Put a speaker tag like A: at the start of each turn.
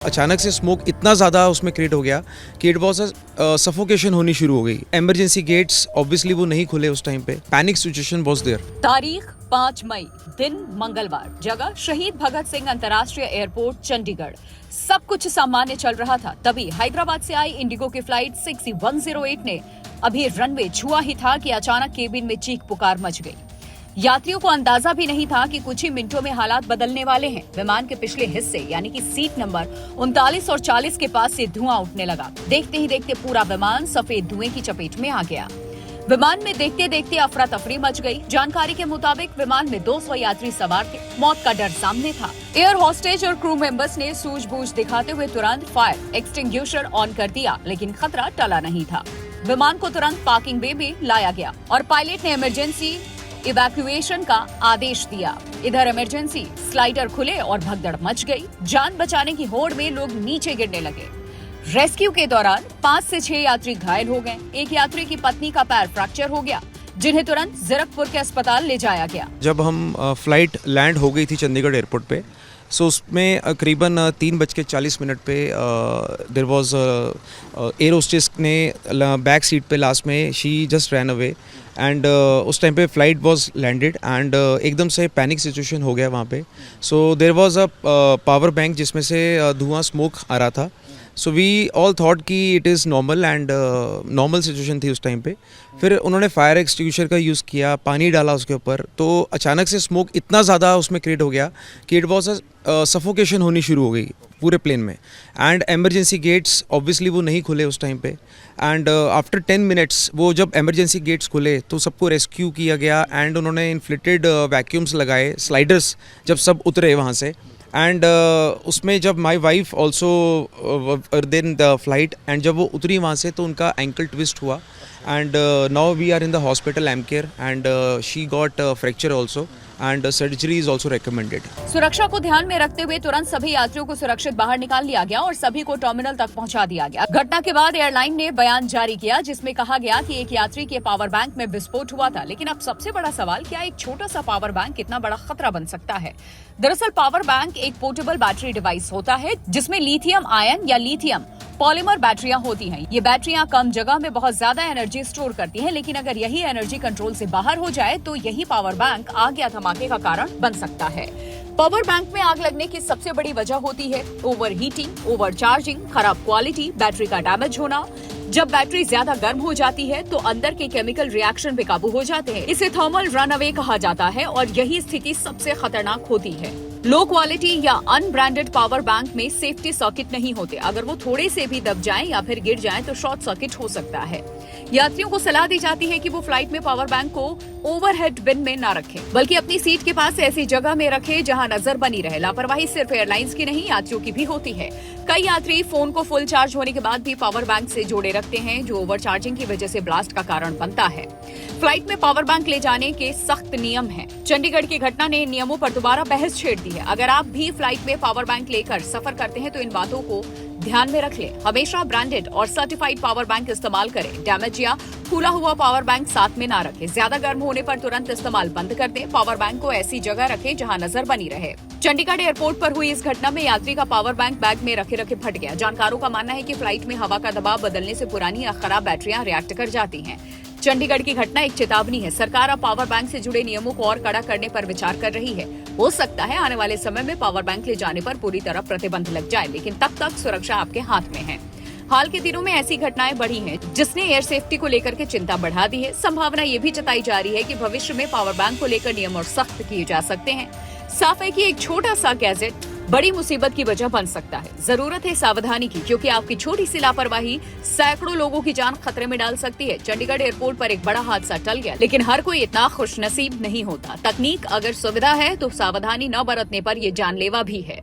A: अचानक से स्मोक इतना ज़्यादा उसमें क्रिएट हो गया कि इट वॉज सफोकेशन होनी शुरू हो गई। इमरजेंसी गेट्स ऑब्वियसली वो नहीं खुले उस टाइम पे। Panic situation was there.
B: तारीख 5 मई, दिन मंगलवार, जगह शहीद भगत सिंह अंतर्राष्ट्रीय एयरपोर्ट चंडीगढ़। सब कुछ सामान्य चल रहा था, तभी हैदराबाद से आई इंडिगो की फ्लाइट 6108 ने अभी रनवे छुआ ही था कि अचानक केबिन में चीख पुकार मच गई। यात्रियों को अंदाजा भी नहीं था कि कुछ ही मिनटों में हालात बदलने वाले हैं। विमान के पिछले हिस्से यानी कि सीट नंबर 39 और 40 के पास से धुआं उठने लगा। देखते ही देखते पूरा विमान सफेद धुएं की चपेट में आ गया। विमान में देखते देखते अफरा तफरी मच गई। जानकारी के मुताबिक विमान में 200 यात्री सवार थे। मौत का डर सामने था। एयर होस्टेज और क्रू मेंबर्स ने सूझबूझ दिखाते हुए तुरंत फायर एक्सटिंग्विशर ऑन कर दिया, लेकिन खतरा टला नहीं था। विमान को तुरंत पार्किंग बे में लाया गया और पायलट ने इमरजेंसी इवैक्यूएशन का आदेश दिया। इधर इमरजेंसी स्लाइडर खुले और भगदड़ मच गई। जान बचाने की होड़ में लोग नीचे गिरने लगे। रेस्क्यू के दौरान 5 से 6 यात्री घायल हो गए। एक यात्री की पत्नी का पैर फ्रैक्चर हो गया, जिन्हें तुरंत जीरकपुर के अस्पताल ले जाया गया।
A: जब हम फ्लाइट लैंड हो गई थी चंडीगढ़ एयरपोर्ट पे, सो उसमें करीबन 3:40 पे देयर वाज एयर होस्टेस ने बैक सीट पे लास्ट में she just ran away and उस टाइम पे फ्लाइट वाज लैंडेड एंड एकदम से पैनिक सिचुएशन हो गया वहाँ पे। So there was a power bank जिसमें से धुआं स्मोक आ रहा था। सो वी ऑल थॉट कि it is normal and normal situation थी उस टाइम पे। फिर उन्होंने फायर एक्सटिंग्विशर का यूज़ किया, पानी डाला उसके ऊपर, तो अचानक से स्मोक इतना ज़्यादा उसमें क्रिएट हो गया कि इट वॉज सफोकेशन होनी शुरू हो गई पूरे प्लेन में। एंड एमरजेंसी गेट्स ऑब्वियसली वो नहीं खुले उस टाइम पे। एंड आफ्टर 10 मिनट्स वो जब एमरजेंसी गेट्स खुले तो सबको रेस्क्यू किया गया एंड उन्होंने इन्फ्लेटेड वैक्यूम्स लगाए, स्लाइडर्स, जब सब उतरे वहाँ से। एंड उसमें जब my wife also then the flight and जब वो उतरी वहाँ से तो उनका एंकल ट्विस्ट हुआ and now we are in the hospital M care and she got fracture also and surgery is also recommended.
B: सुरक्षा को ध्यान में रखते हुए तुरंत सभी यात्रियों को सुरक्षित बाहर निकाल लिया गया और सभी को टर्मिनल तक पहुंचा दिया गया। घटना के बाद एयरलाइन ने बयान जारी किया जिसमें कहा गया कि एक यात्री के पावर बैंक में विस्फोट हुआ था। लेकिन अब सबसे बड़ा सवाल, क्या एक छोटा सा पावर बैंक कितना बड़ा खतरा बन सकता है? दरअसल पावर बैंक एक पोर्टेबल बैटरी डिवाइस होता है जिसमें लिथियम आयन या लिथियम पॉलीमर बैटरियां होती हैं। ये बैटरियां कम जगह में बहुत ज्यादा एनर्जी स्टोर करती हैं, लेकिन अगर यही एनर्जी कंट्रोल से बाहर हो जाए तो यही पावर बैंक आग या धमाके का कारण बन सकता है। पावर बैंक में आग लगने की सबसे बड़ी वजह होती है ओवर हीटिंग, ओवर चार्जिंग, खराब क्वालिटी, बैटरी का डैमेज होना। जब बैटरी ज्यादा गर्म हो जाती है तो अंदर के केमिकल रिएक्शन पे काबू हो जाते हैं। इसे थर्मल रन अवे कहा जाता है और यही स्थिति सबसे खतरनाक होती है। लो क्वालिटी या अनब्रांडेड पावर बैंक में सेफ्टी सर्किट नहीं होते। अगर वो थोड़े से भी दब जाएं या फिर गिर जाएं तो शॉर्ट सर्किट हो सकता है। यात्रियों को सलाह दी जाती है कि वो फ्लाइट में पावर बैंक को ओवरहेड बिन में ना रखें, बल्कि अपनी सीट के पास ऐसी जगह में रखें जहां नजर बनी रहे। लापरवाही सिर्फ एयरलाइंस की नहीं, यात्रियों की भी होती है। कई यात्री फोन को फुल चार्ज होने के बाद भी पावर बैंक से जोड़े रखते हैं, जो ओवर चार्जिंग की वजह से ब्लास्ट का कारण बनता है। फ्लाइट में पावर बैंक ले जाने के सख्त नियम हैं। चंडीगढ़ की घटना ने इन नियमों पर दोबारा बहस छेड़ दी है। अगर आप भी फ्लाइट में पावर बैंक लेकर सफर करते हैं तो इन बातों को ध्यान में रख लें। हमेशा ब्रांडेड और सर्टिफाइड पावर बैंक इस्तेमाल करें। डैमेज या खुला हुआ पावर बैंक साथ में ना रखें। ज्यादा गर्म होने पर तुरंत इस्तेमाल बंद कर दें। पावर बैंक को ऐसी जगह रखें जहां नजर बनी रहे। चंडीगढ़ एयरपोर्ट पर हुई इस घटना में यात्री का पावर बैंक बैग में रखे रखे फट गया। जानकारों का मानना है कि फ्लाइट में हवा का दबाव बदलने से पुरानी या खराब बैटरियां रिएक्ट कर जाती हैं। चंडीगढ़ की घटना एक चेतावनी है। सरकार अब पावर बैंक से जुड़े नियमों को और कड़ा करने पर विचार कर रही है। हो सकता है आने वाले समय में पावर बैंक ले जाने पर पूरी तरह प्रतिबंध लग जाए, लेकिन तब तक सुरक्षा आपके हाथ में है। हाल के दिनों में ऐसी घटनाएं बढ़ी हैं जिसने एयर सेफ्टी को लेकर के चिंता बढ़ा दी है। संभावना ये भी जताई जा रही है कि भविष्य में पावर बैंक को लेकर नियम और सख्त किए जा सकते हैं। साफ है कि एक छोटा सा गैजेट बड़ी मुसीबत की वजह बन सकता है। जरूरत है सावधानी की, क्योंकि आपकी छोटी सी लापरवाही सैकड़ों लोगों की जान खतरे में डाल सकती है। चंडीगढ़ एयरपोर्ट पर एक बड़ा हादसा टल गया, लेकिन हर कोई इतना खुशनसीब नहीं होता। तकनीक अगर सुविधा है तो सावधानी न बरतने पर यह जानलेवा भी है।